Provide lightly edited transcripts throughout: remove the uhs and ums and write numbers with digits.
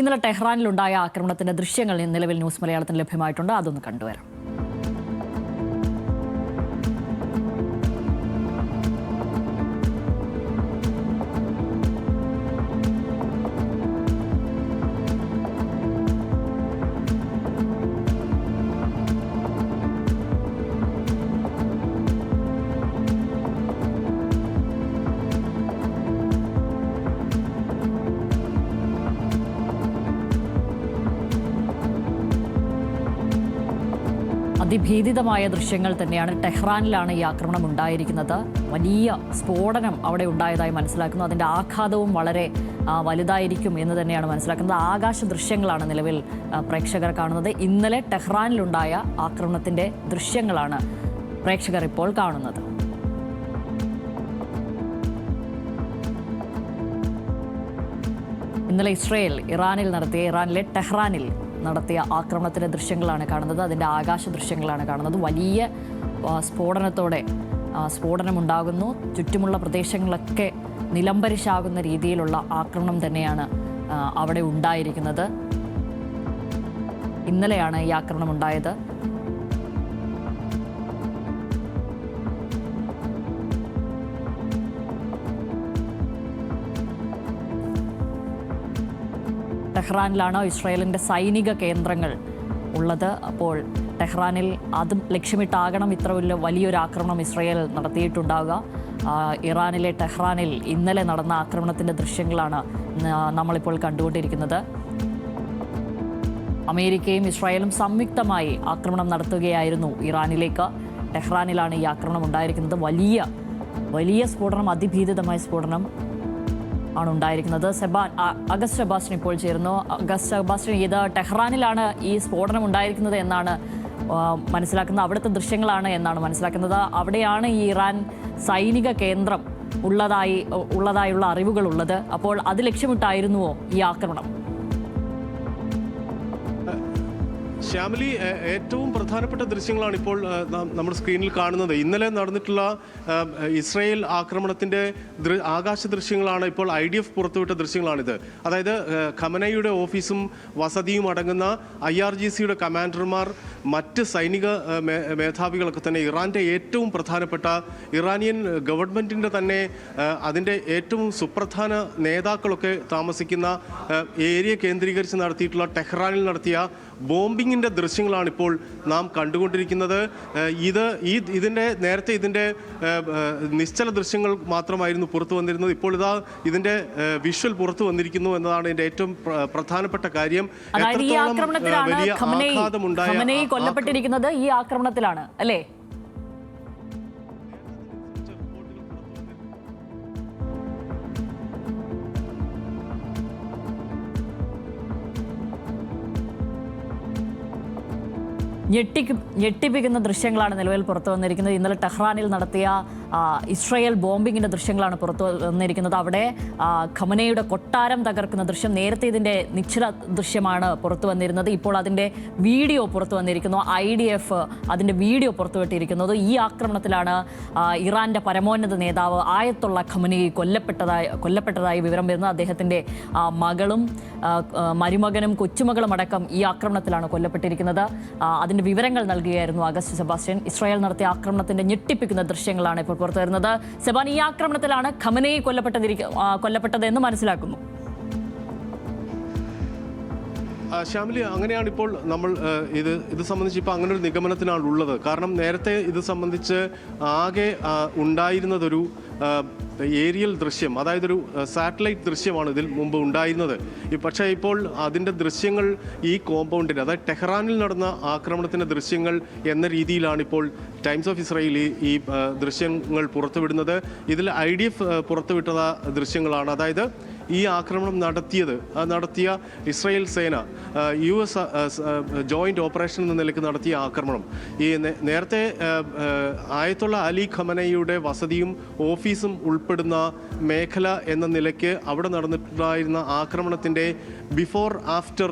ഇന്നലെ ടെഹ്റാനിലുണ്ടായ ആക്രമണത്തിന്റെ ദൃശ്യങ്ങൾ നിലവിൽ ന്യൂസ് മലയാളത്തിന് ലഭ്യമായിട്ടുണ്ട്. അതൊന്ന് കണ്ടുവരാം. അതിഭീതിതമായ ദൃശ്യങ്ങൾ തന്നെയാണ്. ടെഹ്റാനിലാണ് ഈ ആക്രമണം ഉണ്ടായിരിക്കുന്നത്. വലിയ സ്ഫോടനം അവിടെ ഉണ്ടായതായി മനസ്സിലാക്കുന്നു. അതിൻ്റെ ആഘാതവും വളരെ വലുതായിരിക്കും എന്ന് തന്നെയാണ് മനസ്സിലാക്കുന്നത്. ആകാശ ദൃശ്യങ്ങളാണ് നിലവിൽ പ്രേക്ഷകർ കാണുന്നത്. ഇന്നലെ ടെഹ്റാനിലുണ്ടായ ആക്രമണത്തിൻ്റെ ദൃശ്യങ്ങളാണ് പ്രേക്ഷകർ ഇപ്പോൾ കാണുന്നത്. ഇന്നലെ ഇറാനിലെ ടെഹ്റാനിൽ നടത്തിയ ആക്രമണത്തിൻ്റെ ദൃശ്യങ്ങളാണ് കാണുന്നത്. അതിൻ്റെ ആകാശ ദൃശ്യങ്ങളാണ് കാണുന്നത്. വലിയ സ്ഫോടനമുണ്ടാകുന്നു. ചുറ്റുമുള്ള പ്രദേശങ്ങളൊക്കെ നിലംപരിശാകുന്ന രീതിയിലുള്ള ആക്രമണം തന്നെയാണ് അവിടെ ഉണ്ടായിരിക്കുന്നത്. ഇന്നലെയാണ് ഈ ആക്രമണം ഉണ്ടായത്. ടെഹ്റാനിലാണ് ഇസ്രായേലിൻ്റെ സൈനിക കേന്ദ്രങ്ങൾ ഉള്ളത്. അപ്പോൾ ടെഹ്റാനിൽ അതും ലക്ഷ്യമിട്ടാകണം ഇത്ര വലിയൊരു ആക്രമണം ഇസ്രായേൽ നടത്തിയിട്ടുണ്ടാവുക. ഇറാനിലെ ടെഹ്റാനിൽ ഇന്നലെ നടന്ന ആക്രമണത്തിൻ്റെ ദൃശ്യങ്ങളാണ് നമ്മളിപ്പോൾ കണ്ടുകൊണ്ടിരിക്കുന്നത്. അമേരിക്കയും ഇസ്രായേലും സംയുക്തമായി ആക്രമണം നടത്തുകയായിരുന്നു ഇറാനിലേക്ക്. ടെഹ്റാനിലാണ് ഈ ആക്രമണം ഉണ്ടായിരിക്കുന്നത്. വലിയ സ്ഫോടനം, അതിഭീതിതമായ സ്ഫോടനം ആണ് ഉണ്ടായിരിക്കുന്നത്. അഗസ്റ്റ് സെബാസ്റ്റ്യൻ ഇപ്പോൾ ചേരുന്നു. അഗസ്റ്റ് സെബാസ്റ്റ്യൻ, ഇത് ടെഹ്റാനിലാണ് ഈ സ്ഫോടനം ഉണ്ടായിരിക്കുന്നത് എന്നാണ് മനസ്സിലാക്കുന്നത്. അവിടുത്തെ ദൃശ്യങ്ങളാണ് എന്നാണ് മനസ്സിലാക്കുന്നത്. അവിടെയാണ് ഈ ഇറാൻ സൈനിക കേന്ദ്രം ഉള്ളതായുള്ള അറിവുകളുള്ളത്. അപ്പോൾ അത് ലക്ഷ്യമിട്ടായിരുന്നുവോ ഈ ആക്രമണം? ശ്യാമിലി, ഏറ്റവും പ്രധാനപ്പെട്ട ദൃശ്യങ്ങളാണ് ഇപ്പോൾ നമ്മൾ സ്ക്രീനിൽ കാണുന്നത്. ഇന്നലെ നടന്നിട്ടുള്ള ഇസ്രായേൽ ആക്രമണത്തിൻ്റെ ആകാശ ദൃശ്യങ്ങളാണ് ഇപ്പോൾ IDF പുറത്തുവിട്ട ദൃശ്യങ്ങളാണിത്. അതായത് ഖമനയുടെ ഓഫീസും വസതിയും അടങ്ങുന്ന IRGCയുടെ കമാൻഡർമാർ, മറ്റ് സൈനിക മേധാവികളൊക്കെ തന്നെ, ഇറാൻ്റെ ഏറ്റവും പ്രധാനപ്പെട്ട ഇറാനിയൻ ഗവൺമെൻറ്റിൻ്റെ തന്നെ അതിൻ്റെ ഏറ്റവും സുപ്രധാന നേതാക്കളൊക്കെ താമസിക്കുന്ന ഏരിയ കേന്ദ്രീകരിച്ച് നടത്തിയിട്ടുള്ള ടെഹ്റാനിൽ നടത്തിയ ബോംബിങ്ങിൻ്റെ ദൃശ്യങ്ങളാണ് ഇപ്പോൾ നാം കണ്ടുകൊണ്ടിരിക്കുന്നത്. നേരത്തെ ഇതിൻ്റെ നിശ്ചല ദൃശ്യങ്ങൾ മാത്രമായിരുന്നു പുറത്തു വന്നിരുന്നത്. ഇപ്പോൾ ഇതിൻ്റെ വിഷ്വൽ പുറത്തു വന്നിരിക്കുന്നു എന്നതാണ് ഇതിൻ്റെ ഏറ്റവും പ്രധാനപ്പെട്ട കാര്യം. വലിയ ആഘാതമുണ്ടായ കൊല്ലപ്പെട്ടിരിക്കുന്നത് ഈ ആക്രമണത്തിലാണ് അല്ലേ? ഞെട്ടിപ്പിക്കുന്ന ദൃശ്യങ്ങളാണ് നിലവിൽ പുറത്തു വന്നിരിക്കുന്നത്. ഇന്നലെ ടെഹ്റാനിൽ നടത്തിയ ഇസ്രായേൽ ബോംബിങ്ങിൻ്റെ ദൃശ്യങ്ങളാണ് പുറത്തു വന്നിരിക്കുന്നത്. അവിടെ ഖമനയുടെ കൊട്ടാരം തകർക്കുന്ന ദൃശ്യം, നേരത്തെ ഇതിൻ്റെ നിശ്ചല ദൃശ്യമാണ് പുറത്തു വന്നിരുന്നത്. ഇപ്പോൾ അതിൻ്റെ വീഡിയോ പുറത്തു വന്നിരിക്കുന്നു. IDF അതിൻ്റെ വീഡിയോ പുറത്തുവിട്ടിരിക്കുന്നത്. ഈ ആക്രമണത്തിലാണ് ഇറാൻ്റെ പരമോന്നത നേതാവ് ആയത്തുള്ള ഖമനി കൊല്ലപ്പെട്ടതായി വിവരം വരുന്നത്. അദ്ദേഹത്തിൻ്റെ മകളും മരുമകനും കൊച്ചുമകളും അടക്കം ഈ ആക്രമണത്തിലാണ് കൊല്ലപ്പെട്ടിരിക്കുന്നത്. അതിൻ്റെ വിവരങ്ങൾ നൽകുകയായിരുന്നു അഗസ്റ്റ് സെബാസ്റ്റ്യൻ. ഇസ്രായേൽ നടത്തിയ ആക്രമണത്തിന്റെ ഞെട്ടിപ്പിക്കുന്ന ദൃശ്യങ്ങളാണ് ഇപ്പോൾ പുറത്തു വരുന്നത്. സെബാൻ, ഈ ആക്രമണത്തിലാണ് ഖമനേയി കൊല്ലപ്പെട്ടതെന്ന് മനസ്സിലാക്കുന്നു. ശ്യാമിലി, അങ്ങനെയാണ് ഇപ്പോൾ നമ്മൾ ഇത് സംബന്ധിച്ച് ഇപ്പോൾ അങ്ങനെ ഒരു നിഗമനത്തിനാണ് ഉള്ളത്. കാരണം നേരത്തെ ഇത് സംബന്ധിച്ച് ആകെ ഉണ്ടായിരുന്നതൊരു ഏരിയൽ ദൃശ്യം, അതായത് ഒരു സാറ്റലൈറ്റ് ദൃശ്യമാണ് ഇതിൽ മുമ്പ് ഉണ്ടായിരുന്നത്. പക്ഷേ ഇപ്പോൾ അതിൻ്റെ ദൃശ്യങ്ങൾ ഈ കോമ്പൗണ്ടിന്, അതായത് ടെഹ്റാനിൽ നടന്ന ആക്രമണത്തിൻ്റെ ദൃശ്യങ്ങൾ എന്ന രീതിയിലാണ് ഇപ്പോൾ ടൈംസ് ഓഫ് ഇസ്രായേൽ ഈ ദൃശ്യങ്ങൾ പുറത്തുവിടുന്നത്. ഇതിൽ IDF പുറത്തുവിട്ട ദൃശ്യങ്ങളാണ്. അതായത് ഈ ആക്രമണം നടത്തിയ ഇസ്രായേൽ സേന US ജോയിൻ്റ് ഓപ്പറേഷൻ എന്ന നിലയ്ക്ക് നടത്തിയ ആക്രമണം, ഈ നേരത്തെ ആയത്തുള്ള അലി ഖമനയുടെ വസതിയും ഓഫീസും ഉൾപ്പെടുന്ന മേഖല എന്ന നിലയ്ക്ക് അവിടെ നടന്നിട്ടുണ്ടായിരുന്ന ആക്രമണത്തിൻ്റെ ബിഫോർ ആഫ്റ്റർ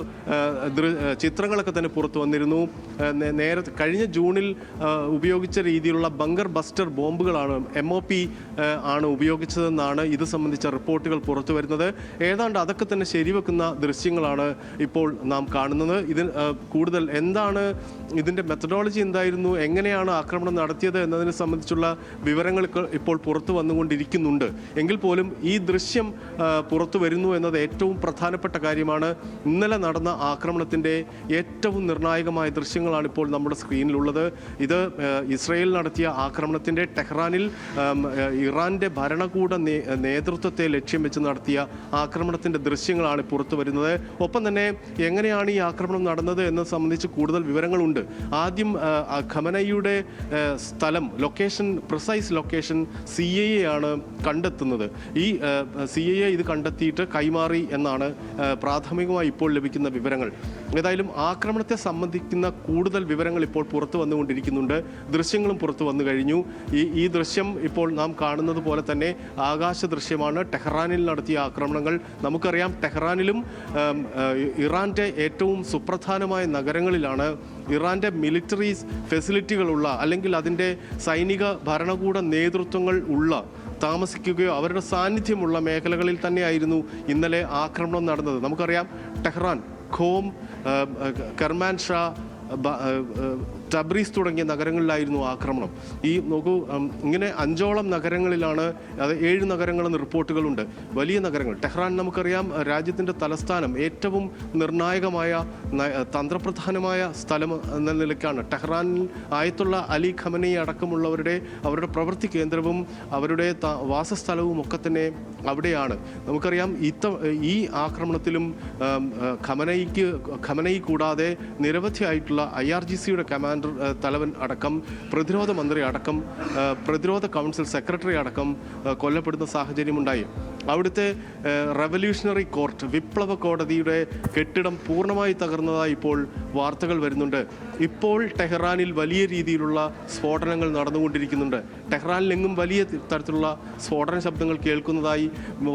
ചിത്രങ്ങളൊക്കെ തന്നെ പുറത്തു വന്നിരുന്നു. നേരത്തെ കഴിഞ്ഞ ജൂണിൽ ഉപയോഗിച്ച രീതിയിലുള്ള ബങ്കർ ബസ്റ്റർ ബോംബുകളാണ് MOP ആണ് ഉപയോഗിച്ചതെന്നാണ് ഇത് സംബന്ധിച്ച റിപ്പോർട്ടുകൾ പുറത്തു വരുന്നത്. ഏതാണ്ട് അതൊക്കെ തന്നെ ശരിവെക്കുന്ന ദൃശ്യങ്ങളാണ് ഇപ്പോൾ നാം കാണുന്നത്. കൂടുതൽ എന്താണ് ഇതിൻ്റെ മെത്തഡോളജി എന്തായിരുന്നു, എങ്ങനെയാണ് ആക്രമണം നടത്തിയത് എന്നതിനെ സംബന്ധിച്ചുള്ള വിവരങ്ങൾ ഇപ്പോൾ പുറത്തു വന്നുകൊണ്ടിരിക്കുന്നുണ്ട്. എങ്കിൽ പോലും ഈ ദൃശ്യം പുറത്തു വരുന്നു എന്നത് ഏറ്റവും പ്രധാനപ്പെട്ട കാര്യമാണ്. ഇന്നലെ നടന്ന ആക്രമണത്തിൻ്റെ ഏറ്റവും നിർണായകമായ ദൃശ്യങ്ങളാണ് ഇപ്പോൾ നമ്മുടെ സ്ക്രീനിലുള്ളത്. ഇത് ഇസ്രയേൽ നടത്തിയ ആക്രമണത്തിൻ്റെ ടെഹ്റാനിൽ ഇറാൻ്റെ ഭരണകൂട നേതൃത്വത്തെ ലക്ഷ്യം വെച്ച് നടത്തിയ ആക്രമണത്തിൻ്റെ ദൃശ്യങ്ങളാണ് പുറത്തു വരുന്നത്. ഒപ്പം തന്നെ എങ്ങനെയാണ് ഈ ആക്രമണം നടന്നത് എന്നത് സംബന്ധിച്ച് കൂടുതൽ വിവരങ്ങളുണ്ട്. ആദ്യം ഖമനയുടെ സ്ഥലം, പ്രിസൈസ് ലൊക്കേഷൻ CIA ആണ് കണ്ടെത്തുന്നത്. ഈ CIA ഇത് കണ്ടെത്തിയിട്ട് കൈമാറി എന്നാണ് പ്രാഥമികമായി ഇപ്പോൾ ലഭിക്കുന്ന വിവരങ്ങൾ. ഏതായാലും ആക്രമണത്തെ സംബന്ധിക്കുന്ന കൂടുതൽ വിവരങ്ങൾ ഇപ്പോൾ പുറത്തു വന്നുകൊണ്ടിരിക്കുന്നുണ്ട്. ദൃശ്യങ്ങളും പുറത്തു വന്നു കഴിഞ്ഞു. ഈ ദൃശ്യം ഇപ്പോൾ നാം കാണുന്നത് പോലെ തന്നെ ആകാശ ദൃശ്യമാണ്. ടെഹ്റാനിൽ നടത്തിയ ആക്രമണങ്ങൾ നമുക്കറിയാം. ടെഹ്റാനിലും ഇറാൻ്റെ ഏറ്റവും സുപ്രധാനമായ നഗരങ്ങളിലാണ് ഇറാൻ്റെ മിലിറ്ററി ഫെസിലിറ്റികളുള്ള, അല്ലെങ്കിൽ അതിൻ്റെ സൈനിക ഭരണകൂട നേതൃത്വങ്ങൾ താമസിക്കുകയോ അവരുടെ സാന്നിധ്യമുള്ള മേഖലകളിൽ തന്നെയായിരുന്നു ഇന്നലെ ആക്രമണം നടന്നത്. നമുക്കറിയാം ടെഹ്റാൻ, ഖോം, കർമാൻഷാ, ടബ്രീസ് തുടങ്ങിയ നഗരങ്ങളിലായിരുന്നു ആക്രമണം. നോക്കൂ, ഇങ്ങനെ 5ഓളം നഗരങ്ങളിലാണ്, അത് 7 നഗരങ്ങളെന്ന് റിപ്പോർട്ടുകളുണ്ട്. വലിയ നഗരങ്ങൾ. ടെഹ്റാൻ നമുക്കറിയാം രാജ്യത്തിൻ്റെ തലസ്ഥാനം, ഏറ്റവും നിർണായകമായ തന്ത്രപ്രധാനമായ സ്ഥലം എന്ന നിലയ്ക്കാണ്. ടെഹ്റാനിൽ ആയത്തുള്ള അലി ഖമനി അടക്കമുള്ളവരുടെ പ്രവൃത്തി കേന്ദ്രവും അവരുടെ വാസസ്ഥലവും ഒക്കെ തന്നെ അവിടെയാണ്. നമുക്കറിയാം ഈ ആക്രമണത്തിലും ഖമനയി കൂടാതെ നിരവധിയായിട്ടുള്ള IRGCയുടെ തലവൻ അടക്കം, പ്രതിരോധ മന്ത്രി അടക്കം, പ്രതിരോധ കൗൺസിൽ സെക്രട്ടറി അടക്കം കൊല്ലപ്പെടുന്ന സാഹചര്യമുണ്ടായി. അവിടുത്തെ റവല്യൂഷണറി കോർട്ട്, വിപ്ലവ കോടതിയുടെ കെട്ടിടം പൂർണ്ണമായി തകർന്നതായി ഇപ്പോൾ വാർത്തകൾ വരുന്നുണ്ട്. ഇപ്പോൾ ടെഹ്റാനിൽ വലിയ രീതിയിലുള്ള സ്ഫോടനങ്ങൾ നടന്നുകൊണ്ടിരിക്കുന്നുണ്ട്. ടെഹ്റാനിലെങ്ങും വലിയ തരത്തിലുള്ള സ്ഫോടന ശബ്ദങ്ങൾ കേൾക്കുന്നതായി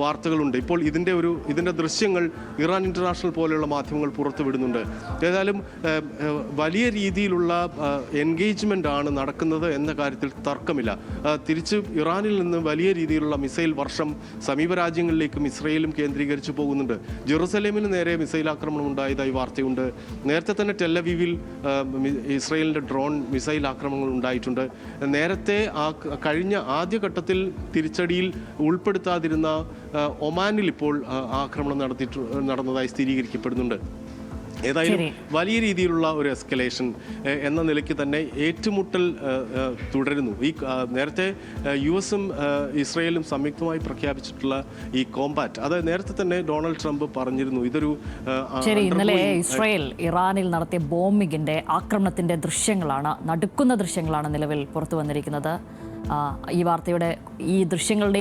വാർത്തകളുണ്ട്. ഇപ്പോൾ ഇതിൻ്റെ ദൃശ്യങ്ങൾ ഇറാൻ ഇൻ്റർനാഷണൽ പോലെയുള്ള മാധ്യമങ്ങൾ പുറത്തുവിടുന്നുണ്ട്. ഏതായാലും വലിയ രീതിയിലുള്ള എൻഗേജ്മെൻ്റ് ആണ് നടക്കുന്നത് എന്ന കാര്യത്തിൽ തർക്കമില്ല. തിരിച്ച് ഇറാനിൽ നിന്ന് വലിയ രീതിയിലുള്ള മിസൈൽ വർഷം സമീപ രാജ്യങ്ങളിലേക്കും ഇസ്രയേലും കേന്ദ്രീകരിച്ചു പോകുന്നുണ്ട്. ജെറുസലേമിന് നേരെ മിസൈൽ ആക്രമണം ഉണ്ടായതായി വാർത്തയുണ്ട്. നേരത്തെ തന്നെ ടെല്ലവീവിൽ ഇസ്രയേലിൻ്റെ ഡ്രോൺ മിസൈൽ ആക്രമണങ്ങൾ ഉണ്ടായിട്ടുണ്ട്. നേരത്തെ കഴിഞ്ഞ ആദ്യഘട്ടത്തിൽ തിരിച്ചടിയിൽ ഉൾപ്പെടുത്താതിരുന്ന ഒമാനിൽ ഇപ്പോൾ ആക്രമണം നടന്നതായി സ്ഥിരീകരിക്കപ്പെടുന്നുണ്ട്. ഏതായാലും വലിയ രീതിയിലുള്ള ഒരു എസ്കലേഷൻ എന്ന നിലയ്ക്ക് തന്നെ ഏറ്റുമുട്ടൽ തുടരുന്നു. നേരത്തെ US-ഉം ഇസ്രയേലും സംയുക്തമായി പ്രഖ്യാപിച്ചിട്ടുള്ള ഈ കോമ്പാറ്റ്, അത് നേരത്തെ തന്നെ ഡൊണാൾഡ് ട്രംപ് പറഞ്ഞിരുന്നു. ഇന്നലെ ഇസ്രയേൽ ഇറാനിൽ നടത്തിയ ബോംബിങ്ങിന്റെ ആക്രമണത്തിന്റെ ദൃശ്യങ്ങളാണ്, നടുക്കുന്ന ദൃശ്യങ്ങളാണ് നിലവിൽ പുറത്തു വന്നിരിക്കുന്നത്. ഈ ദൃശ്യങ്ങളുടെ